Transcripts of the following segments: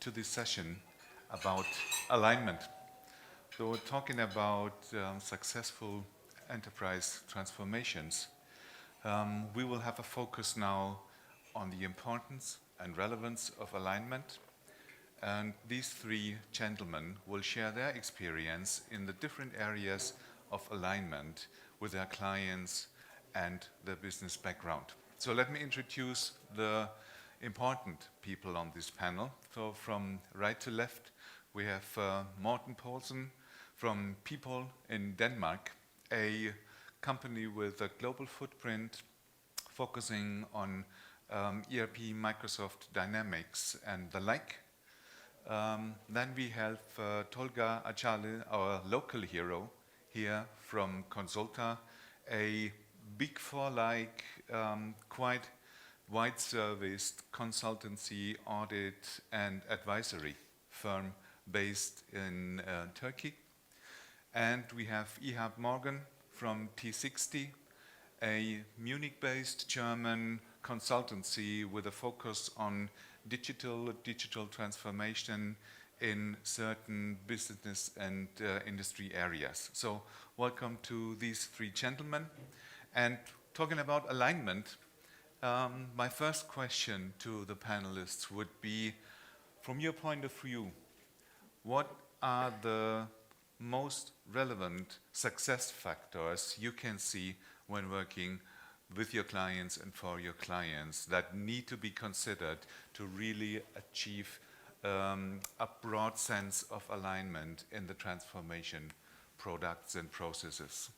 to this session about alignment. So we're talking about successful enterprise transformations. We will have a focus now on the importance and relevance of alignment. And these three gentlemen will share their experience in the different areas of alignment with their clients and their business background. So let me introduce the important people on this panel. So from right to left, we have Morten Poulsen from People in Denmark, a company with a global footprint focusing on ERP, Microsoft Dynamics and the like. Then we have Tolga Acarli, our local hero here from Consulta, a Big Four-like, quite wide-serviced consultancy, audit and advisory firm based in Turkey. And we have Ehab Morgan from T60, a Munich-based German consultancy with a focus on digital transformation in certain business and industry areas. So welcome to these three gentlemen. And talking about alignment, my first question to the panelists would be, from your point of view, what are the most relevant success factors you can see when working with your clients and for your clients that need to be considered to really achieve a broad sense of alignment in the transformation products and processes?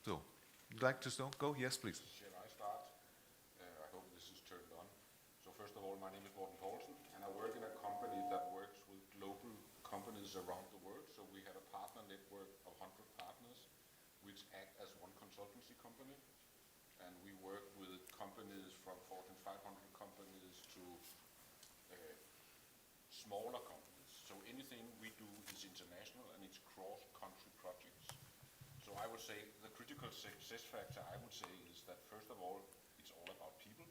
So, would you like to go? Yes, please. Shall I start? I hope this is turned on. So first of all, my name is Morten Poulsen, and I work in a company that works with global companies around the world. So we have a partner network of 100 partners, which act as one consultancy company. And we work with companies from Fortune 500 companies to smaller companies. So anything we do is international and it's cross-country projects. So I would say the critical success factor, I would say, is that first of all, it's all about people.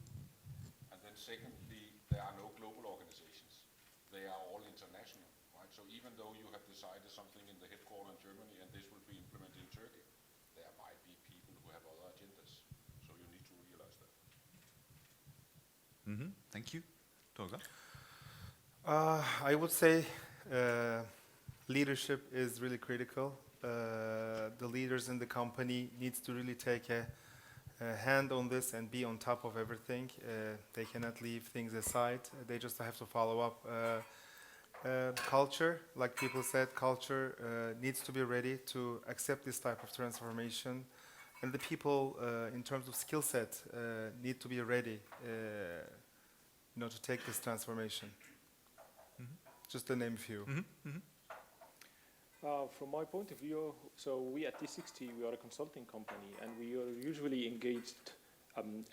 And then secondly, there are no global organizations. They are all international, right? So even though you have decided something in the headquarters in Germany and this will be implemented in Turkey, there might be people who have other agendas. So you need to realize that. Thank you. Tolga? I would say leadership is really critical. The leaders in the company needs to really take a hand on this and be on top of everything. They cannot leave things aside. They just have to follow up. Culture, like people said, culture needs to be ready to accept this type of transformation. And the people, in terms of skill set, need to be ready to take this transformation. Just to name a few. From my point of view, so we at T60, we are a consulting company, and we are usually engaged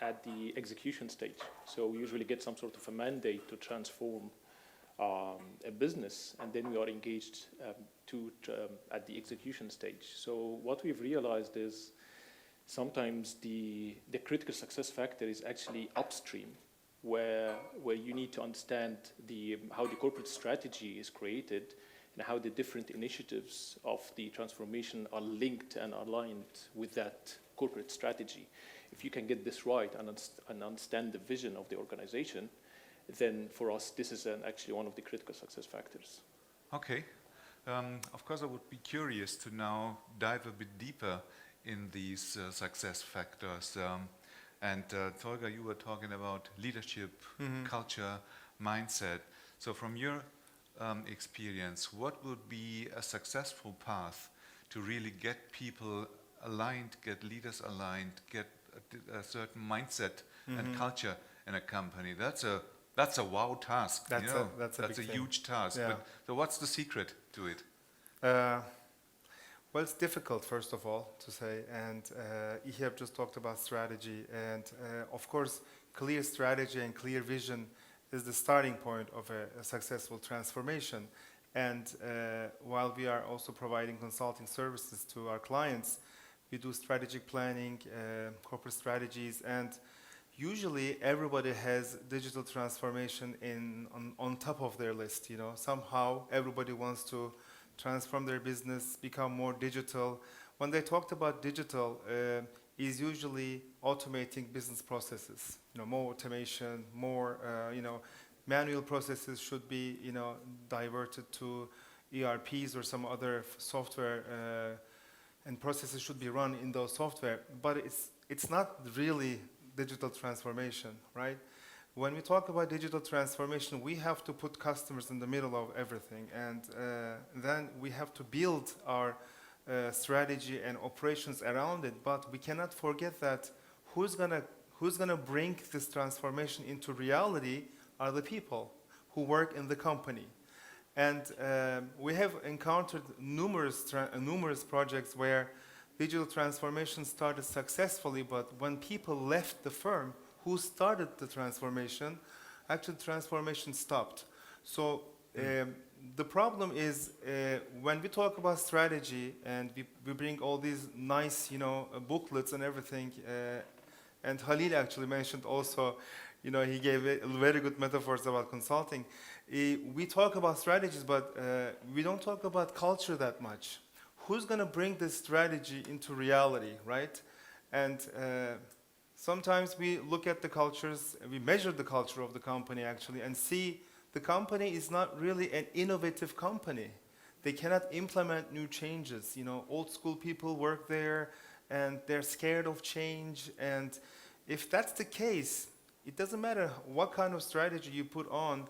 at the execution stage. So we usually get some sort of a mandate to transform a business, and then we are engaged at the execution stage. So what we've realized is sometimes the critical success factor is actually upstream, where you need to understand how the corporate strategy is created and how the different initiatives of the transformation are linked and aligned with that corporate strategy. If you can get this right and understand the vision of the organization, then for us this is actually one of the critical success factors. Okay. Of course, I would be curious to now dive a bit deeper in these success factors. Tolga, you were talking about leadership, culture, mindset. So from your experience, what would be a successful path to really get people aligned, get leaders aligned, get a certain mindset and culture in a company? That's a wow task. That's a huge task. Yeah. So what's the secret to it? Well, it's difficult, first of all, to say, and Ehab just talked about strategy, and of course, clear strategy and clear vision is the starting point of a successful transformation. And while we are also providing consulting services to our clients, we do strategic planning, corporate strategies, and usually everybody has digital transformation on top of their list. You know, somehow everybody wants to transform their business, become more digital. When they talked about digital, is usually automating business processes. You know, more automation, more manual processes should be diverted to ERPs or some other software, and processes should be run in those software. But it's not really digital transformation, right? When we talk about digital transformation, we have to put customers in the middle of everything, and then we have to build our strategy and operations around it. But we cannot forget that who's gonna bring this transformation into reality are the people who work in the company. And we have encountered numerous projects where digital transformation started successfully, but when people left the firm who started the transformation, actually transformation stopped. So the problem is when we talk about strategy and we bring all these nice booklets and everything, and Halil actually mentioned also, he gave very good metaphors about consulting. We talk about strategies, but we don't talk about culture that much. Who's going to bring this strategy into reality, right? And sometimes we look at the cultures, we measure the culture of the company actually, and see the company is not really an innovative company. They cannot implement new changes. Old school people work there, and they're scared of change. And if that's the case, it doesn't matter what kind of strategy you put on,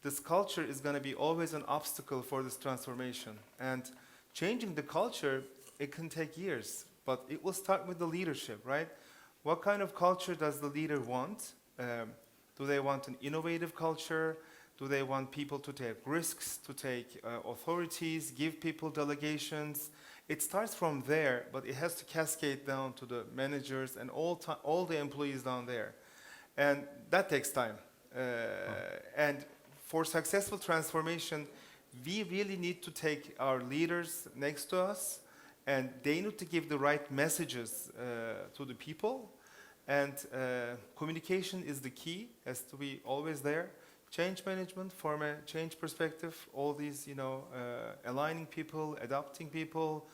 this culture is going to be always an obstacle for this transformation. And changing the culture, it can take years, but it will start with the leadership, right? What kind of culture does the leader want? Do they want an innovative culture? Do they want people to take risks, to take authorities, give people delegations? It starts from there, but it has to cascade down to the managers and all the employees down there. And that takes time. And for successful transformation, we really need to take our leaders next to us, and they need to give the right messages to the people. And communication is the key, has to be always there. Change management from a change perspective, all these, aligning people, adapting people.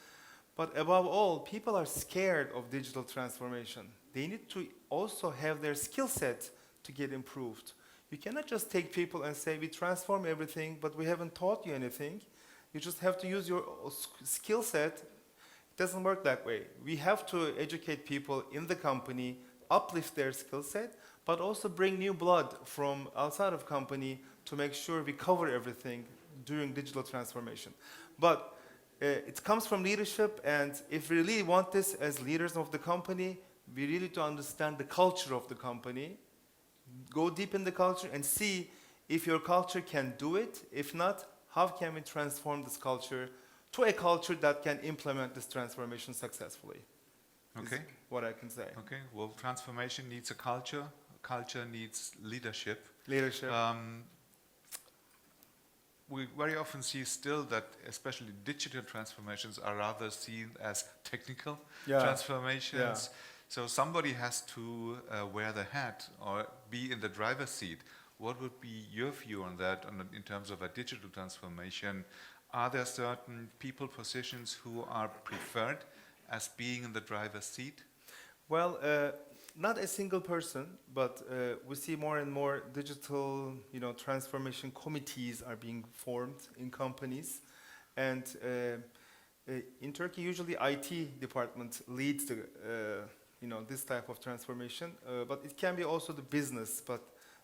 But above all, people are scared of digital transformation. They need to also have their skill set to get improved. You cannot just take people and say, we transform everything, but we haven't taught you anything. You just have to use your skill set. It doesn't work that way. We have to educate people in the company, uplift their skill set, but also bring new blood from outside of company to make sure we cover everything during digital transformation. But it comes from leadership, and if we really want this as leaders of the company, we really need to understand the culture of the company, go deep in the culture and see if your culture can do it. If not, how can we transform this culture to a culture that can implement this transformation successfully? Okay. Is what I can say. Okay. Well, transformation needs a culture. Culture needs leadership. Leadership. We very often see still that especially digital transformations are rather seen as technical transformations. Yeah. So somebody has to wear the hat or be in the driver's seat. What would be your view on that in terms of a digital transformation? Are there certain people positions who are preferred as being in the driver's seat? Well, not a single person, but we see more and more digital, transformation committees are being formed in companies, and in Turkey, usually IT department leads the, this type of transformation. But it can be also the business, but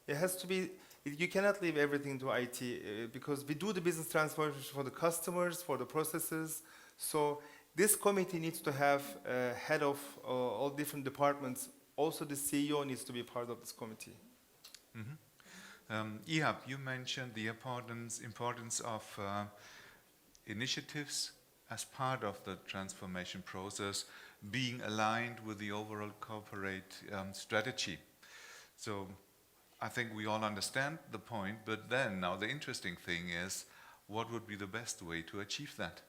it has to be. You cannot leave everything to IT because we do the business transformation for the customers, for the processes. So this committee needs to have a head of all different departments. Also, the CEO needs to be part of this committee. Mm-hmm. Ehab, you mentioned the importance of initiatives as part of the transformation process being aligned with the overall corporate strategy. So I think we all understand the point, but then now the interesting thing is, what would be the best way to achieve that?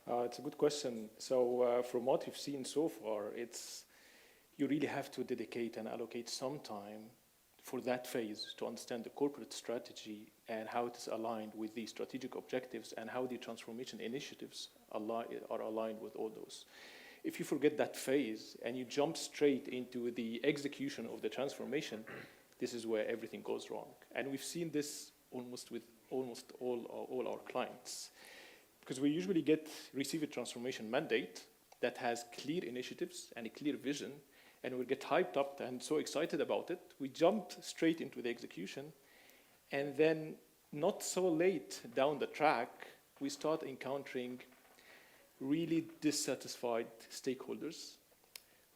It's a good question. So from what we've seen so far, you really have to dedicate and allocate some time for that phase to understand the corporate strategy and how it is aligned with the strategic objectives and how the transformation initiatives are aligned with all those. If you forget that phase and you jump straight into the execution of the transformation, this is where everything goes wrong. And we've seen this almost with almost all our clients. Because we usually receive a transformation mandate that has clear initiatives and a clear vision, and we get hyped up and so excited about it. We jump straight into the execution, and then not so late down the track, we start encountering really dissatisfied stakeholders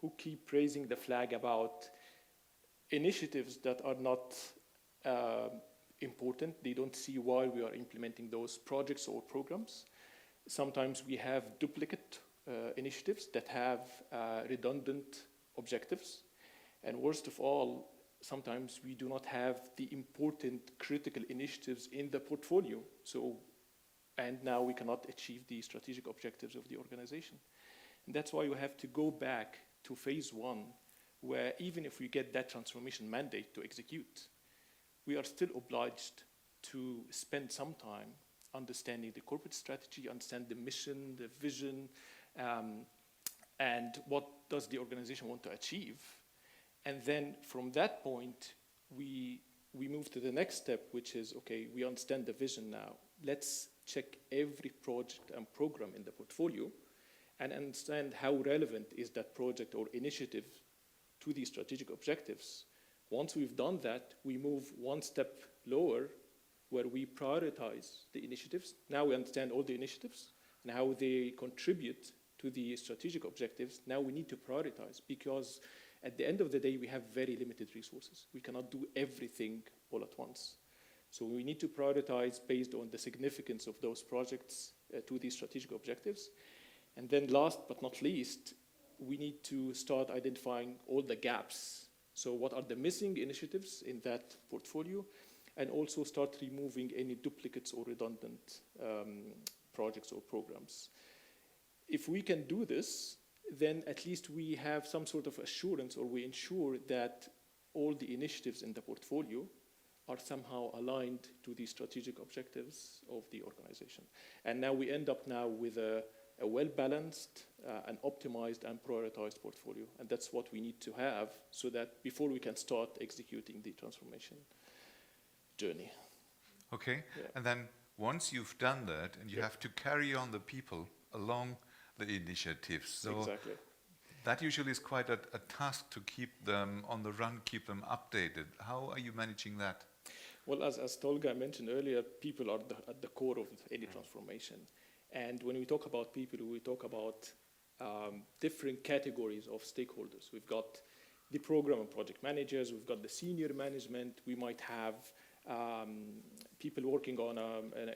who keep raising the flag about initiatives that are not important. They don't see why we are implementing those projects or programs. Sometimes we have duplicate initiatives that have redundant objectives. And worst of all, sometimes we do not have the important critical initiatives in the portfolio. And now we cannot achieve the strategic objectives of the organization. And that's why we have to go back to phase one, where even if we get that transformation mandate to execute, we are still obliged to spend some time understanding the corporate strategy, understand the mission, the vision, and what does the organization want to achieve. And then from that point, we move to the next step, which is, okay, we understand the vision now. Let's check every project and program in the portfolio and understand how relevant is that project or initiative to the strategic objectives. Once we've done that, we move one step lower where we prioritize the initiatives. Now we understand all the initiatives and how they contribute to the strategic objectives. Now we need to prioritize, because at the end of the day, we have very limited resources. We cannot do everything all at once. So we need to prioritize based on the significance of those projects to these strategic objectives. And then last but not least, we need to start identifying all the gaps. So what are the missing initiatives in that portfolio? And also start removing any duplicates or redundant projects or programs. If we can do this, then at least we have some sort of assurance, or we ensure that all the initiatives in the portfolio are somehow aligned to the strategic objectives of the organization. And now we end up with a well-balanced, and optimized and prioritized portfolio. And that's what we need to have so that before we can start executing the transformation journey. Okay, Yeah. and then once you've done that, and you have to carry on the people along the initiatives. So Exactly. that usually is quite a task to keep them on the run, keep them updated. How are you managing that? Well, as Tolga mentioned earlier, people are at the core of any transformation. And when we talk about people, we talk about different categories of stakeholders. We've got the program and project managers, we've got the senior management, we might have people working on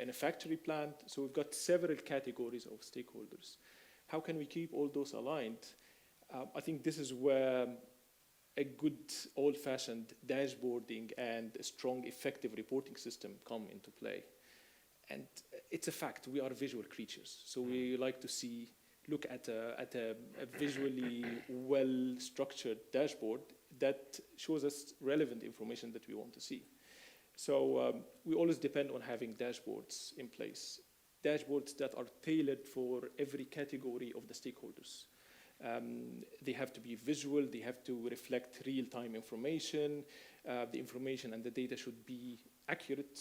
in a factory plant. So we've got several categories of stakeholders. How can we keep all those aligned? I think this is where a good old-fashioned dashboarding and a strong, effective reporting system come into play. And it's a fact, we are visual creatures. So we like to look at a visually well-structured dashboard that shows us relevant information that we want to see. So we always depend on having dashboards in place, dashboards that are tailored for every category of the stakeholders. They have to be visual, they have to reflect real-time information, the information and the data should be accurate,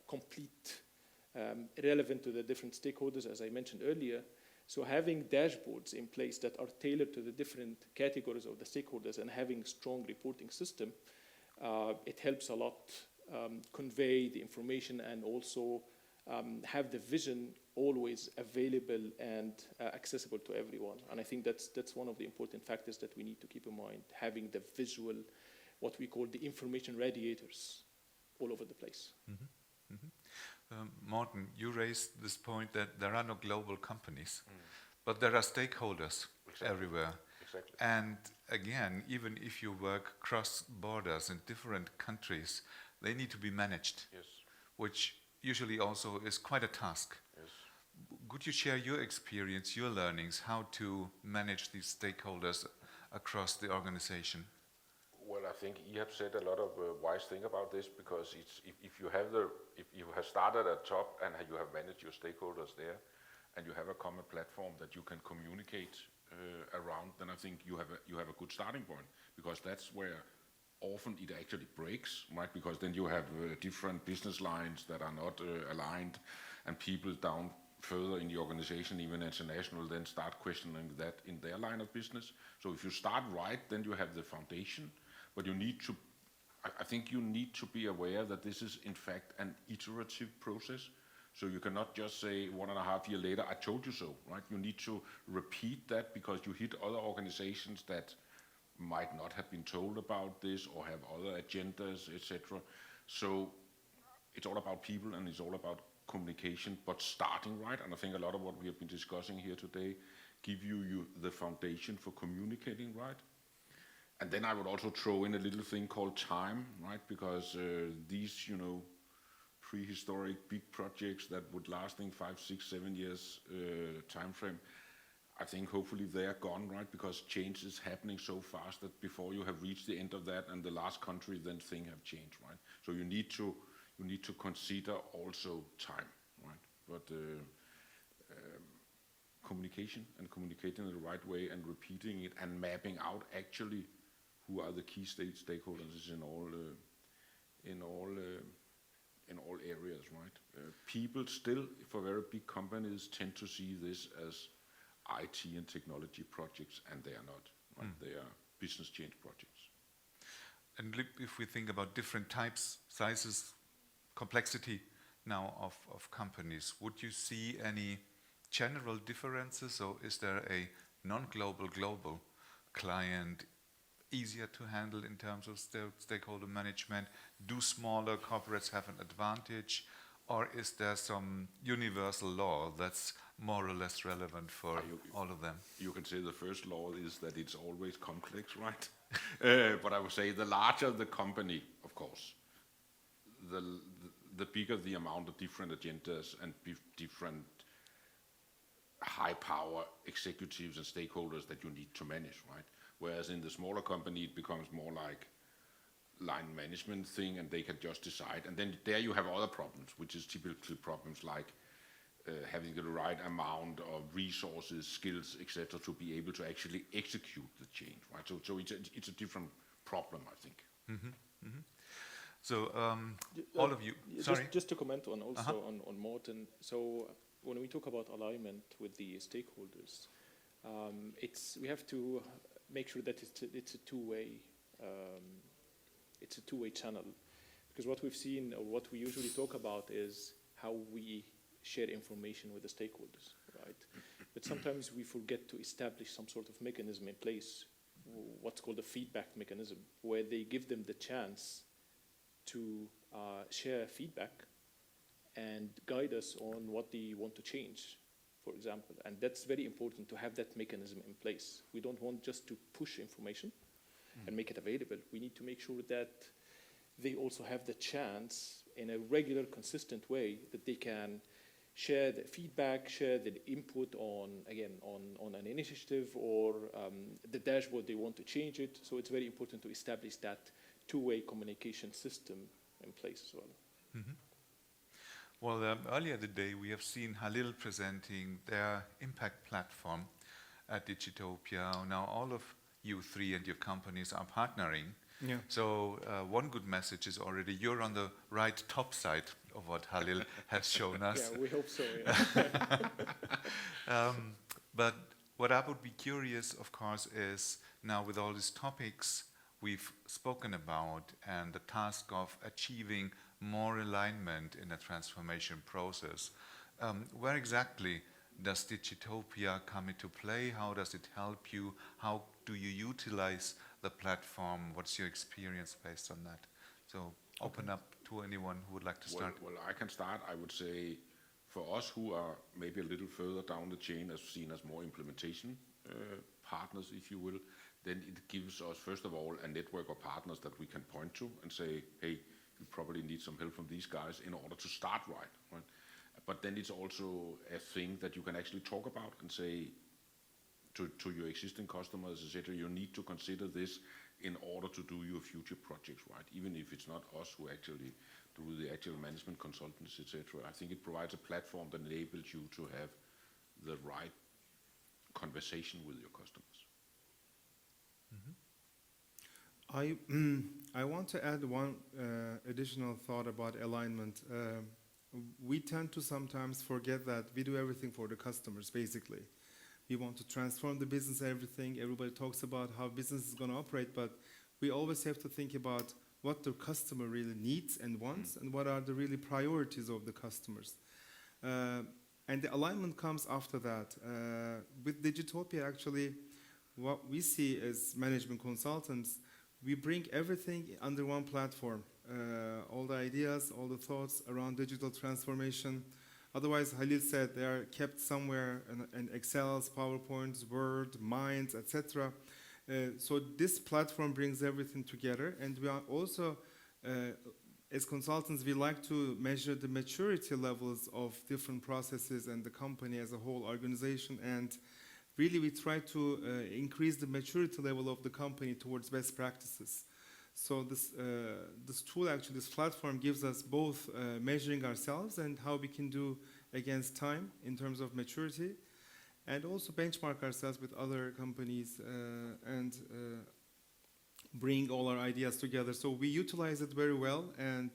complete, relevant to the different stakeholders, as I mentioned earlier. So having dashboards in place that are tailored to the different categories of the stakeholders and having strong reporting system, it helps a lot convey the information and also have the vision always available and accessible to everyone. And I think that's one of the important factors that we need to keep in mind, having the visual, what we call the information radiators all over the place. Mm-hmm. Mm-hmm. Morten, you raised this point that there are no global companies, but there are stakeholders everywhere. Exactly. And again, even if you work cross borders in different countries, they need to be managed, Yes. which usually also is quite a task. Yes. Could you share your experience, your learnings, how to manage these stakeholders across the organization? Well, I think Ehab said a lot of wise thing about this, because it's, if you have started at top and you have managed your stakeholders there, and you have a common platform that you can communicate around, then I think you have a good starting point, because that's where often it actually breaks, right? Because then you have different business lines that are not aligned, and people down further in the organization, even international, then start questioning that in their line of business. So if you start right, then you have the foundation, but you need to, I think you need to be aware that this is in fact an iterative process. So you cannot just say 1.5 years later, I told you so, right? You need to repeat that, because you hit other organizations that might not have been told about this or have other agendas, etc. So it's all about people and it's all about communication, but starting right. And I think a lot of what we have been discussing here today give you the foundation for communicating right. And then I would also throw in a little thing called time, right? Because these, prehistoric big projects that would lasting 5, 6, 7 years time frame, I think hopefully they're gone, right? Because change is happening so fast that before you have reached the end of that and the last country, then things have changed, right? So you need to consider also time, right? But communication and communicating in the right way and repeating it and mapping out actually who are the key stakeholders in all areas, right? People still, for very big companies, tend to see this as IT and technology projects, and they are not, right? They are business change projects. And if we think about different types, sizes, complexity now of companies, would you see any general differences, or is there a non-global, global client easier to handle in terms of stakeholder management? Do smaller corporates have an advantage, or is there some universal law that's more or less relevant for all of them? You can say the first law is that it's always complex, right? But I would say the larger the company, of course, the bigger the amount of different agendas and different high power executives and stakeholders that you need to manage, right? Whereas in the smaller company, it becomes more like line management thing, and they can just decide. And then there you have other problems, which is typically problems like having the right amount of resources, skills, etc., to be able to actually execute the change, right? So it's a different problem, I think. Mm-hmm. Mm-hmm. So all of you, sorry. Just to comment on also on Morten. So when we talk about alignment with the stakeholders, we have to make sure that it's a two-way channel, because what we've seen, or what we usually talk about, is how we share information with the stakeholders, right? But sometimes we forget to establish some sort of mechanism in place, what's called a feedback mechanism, where they give them the chance to share feedback and guide us on what they want to change, for example. And that's very important to have that mechanism in place. We don't want just to push information and make it available. We need to make sure that they also have the chance in a regular, consistent way that they can share the feedback, share the input on an initiative or the dashboard they want to change it. So it's very important to establish that two-way communication system in place as well. Mm-hmm. Well, earlier today we have seen Halil presenting their impact platform at Digitopia. Now all of you three and your companies are partnering. Yeah. So one good message is already you're on the right top side of what Halil has shown us. Yeah, we hope so. Yeah. But what I would be curious, of course, is now with all these topics we've spoken about and the task of achieving more alignment in a transformation process, where exactly does Digitopia come into play? How does it help you? How do you utilize the platform? What's your experience based on that? So open up to anyone who would like to start. Well, I can start. I would say for us who are maybe a little further down the chain, as seen as more implementation partners, if you will, then it gives us, first of all, a network of partners that we can point to and say, hey, you probably need some help from these guys in order to start right? But then it's also a thing that you can actually talk about and say, to your existing customers, etc. You need to consider this in order to do your future projects right, even if it's not us who actually do the actual management consultants, etc. I think it provides a platform that enables you to have the right conversation with your customers. I want to add one additional thought about alignment. We tend to sometimes forget that we do everything for the customers, basically. We want to transform the business, everything. Everybody talks about how business is going to operate, but we always have to think about what the customer really needs and wants, and what are the really priorities of the customers. And the alignment comes after that. With Digitopia, actually, what we see as management consultants, we bring everything under one platform. All the ideas, all the thoughts around digital transformation. Otherwise, Halil said, they are kept somewhere in Excels, PowerPoints, Word, Minds, etc. So this platform brings everything together, and we are also, as consultants, we like to measure the maturity levels of different processes and the company as a whole organization, and really we try to increase the maturity level of the company towards best practices. So this tool, actually, this platform gives us both measuring ourselves and how we can do against time in terms of maturity, and also benchmark ourselves with other companies and bring all our ideas together. So we utilize it very well, and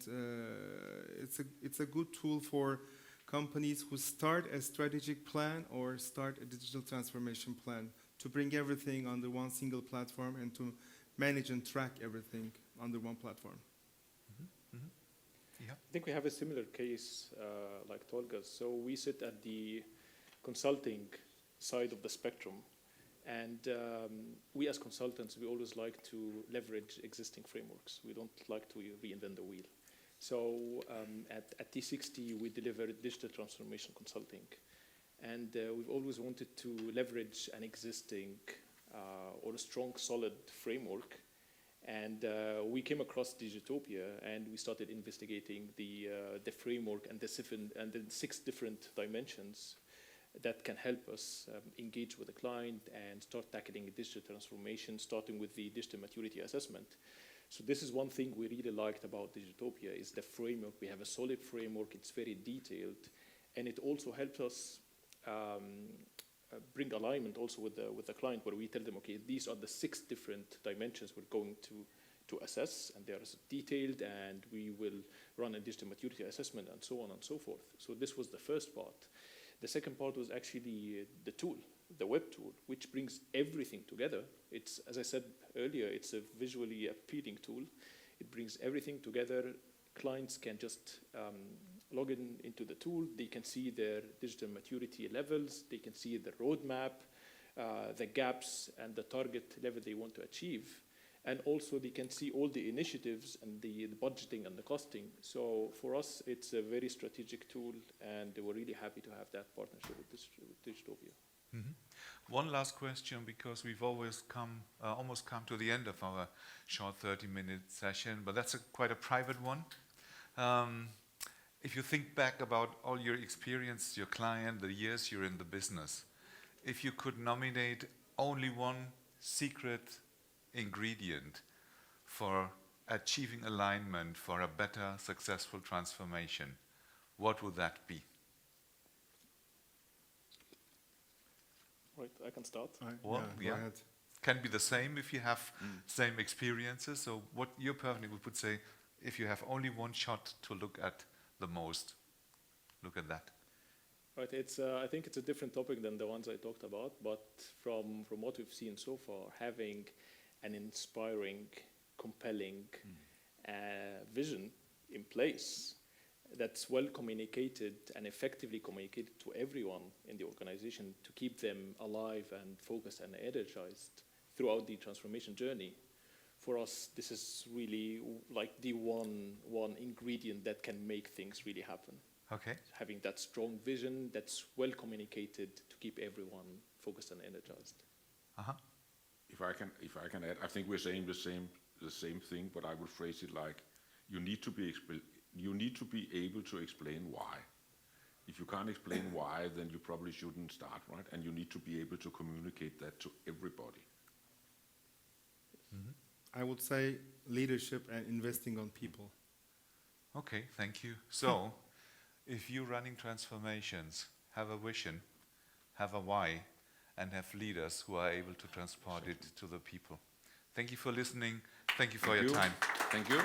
it's a good tool for companies who start a strategic plan or start a digital transformation plan, to bring everything under one single platform and to manage and track everything under one platform. Yeah. I think we have a similar case like Tolga's. So we sit at the consulting side of the spectrum, and we as consultants, we always like to leverage existing frameworks. We don't like to reinvent the wheel. So at T60, we deliver digital transformation consulting, and we've always wanted to leverage an existing or a strong, solid framework. And we came across Digitopia, and we started investigating the framework and the 6 different dimensions that can help us engage with the client and start tackling digital transformation, starting with the digital maturity assessment. So this is one thing we really liked about Digitopia, is the framework. We have a solid framework, it's very detailed, and it also helps us bring alignment also with the client, where we tell them, okay, these are the 6 different dimensions we're going to assess, and they are detailed, and we will run a digital maturity assessment, and so on and so forth. So this was the first part. The second part was actually the tool, the web tool, which brings everything together. It's, as I said earlier, it's a visually appealing tool. It brings everything together. Clients can just log into the tool. They can see their digital maturity levels. They can see the roadmap, the gaps, and the target level they want to achieve. And also they can see all the initiatives and the budgeting and the costing. So for us, it's a very strategic tool, and we're really happy to have that partnership with Digitopia. One last question, because we've always almost come to the end of our short 30-minute session, but that's quite a private one. If you think back about all your experience, your client, the years you're in the business, if you could nominate only one secret ingredient for achieving alignment for a better, successful transformation, what would that be? Right, I can start. Well, Go ahead. Can be the same if you have same experiences. So what you personally would say, if you have only one shot to look at the most, look at that. Right, I think it's a different topic than the ones I talked about, but from what we've seen so far, having an inspiring, compelling vision in place that's well communicated and effectively communicated to everyone in the organization to keep them alive and focused and energized throughout the transformation journey. For us, this is really like the one ingredient that can make things really happen. Okay. Having that strong vision that's well communicated to keep everyone focused and energized. If I can add, I think we're saying the same thing, but I would phrase it like, you need to be able to explain why. If you can't explain why, then you probably shouldn't start, right? And you need to be able to communicate that to everybody. I would say leadership and investing on people. Okay, thank you. So, if you're running transformations, have a vision, have a why, and have leaders who are able to transport it to the people. Thank you for listening. Thank you for your time. Thank you.